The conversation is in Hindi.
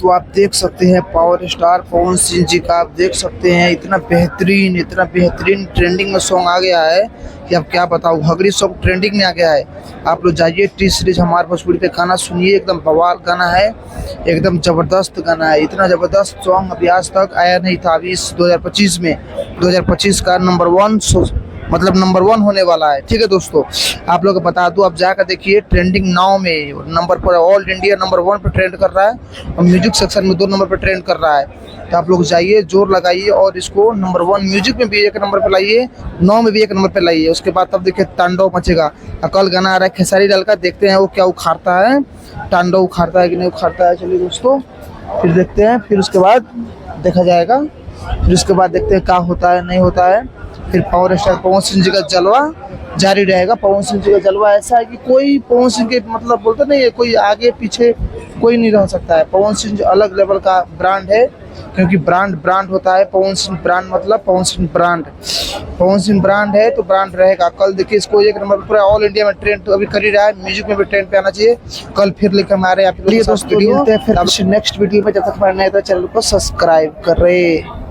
दोस्तों आप देख सकते हैं पावर स्टार पवन सिंह जी का, आप देख सकते हैं इतना बेहतरीन ट्रेंडिंग में सॉन्ग आ गया है कि अब क्या बताऊं। हगरी सॉन्ग ट्रेंडिंग में आ गया है। आप लोग जाइए टी सीरीज हमारे भोजपुरी पे गाना सुनिए, एकदम बवाल गाना है, एकदम जबरदस्त गाना है। इतना जबरदस्त सॉन्ग अभी आज तक आया नहीं था। अभी इस 2025 में 2025 का नंबर वन होने वाला है। ठीक है दोस्तों, आप लोग को बता दूं, आप जाकर देखिए ट्रेंडिंग नाउ में नंबर पर, ऑल इंडिया नंबर 1 पे ट्रेंड कर रहा है और म्यूजिक सेक्शन में 2 नंबर पर ट्रेंड कर रहा है। तो आप लोग जाइए, जोर लगाइए और इसको नंबर 1 म्यूजिक में भी 1 नंबर पर लाइए, नाउ में भी 1 नंबर पर लाइए। उसके बाद तब देखिए तांडव मचेगा। कल गाना आ रहा है खेसारी लाल का, देखते हैं वो क्या उखाड़ता है, तांडव उखाड़ता है कि नहीं उखाड़ता है। चलिए दोस्तों फिर देखते हैं, फिर उसके बाद देखा जाएगा, फिर उसके बाद देखते हैं क्या होता है नहीं होता है। फिर पावर स्टार पवन सिंह जी का जलवा जारी रहेगा। पवन सिंह जी का जलवा ऐसा है कि कोई पवन सिंह के मतलब बोलते नहीं है, कोई आगे पीछे कोई नहीं रह सकता है। पवन सिंह अलग लेवल का ब्रांड है, क्योंकि ब्रांड होता है। पवन सिंह ब्रांड मतलब पवन सिंह ब्रांड है तो ब्रांड रहेगा। कल देखिए इसको 1 नंबर पर, पूरा ऑल इंडिया में ट्रेंड तो अभी कर ही रहा है, म्यूजिक में भी ट्रेंड पे आना चाहिए। कल फिर लेकर हमारे आप दोस्तों मिलते हैं फिर नेक्स्ट वीडियो में। जब तक हमारे नए चैनल को सब्सक्राइब करें।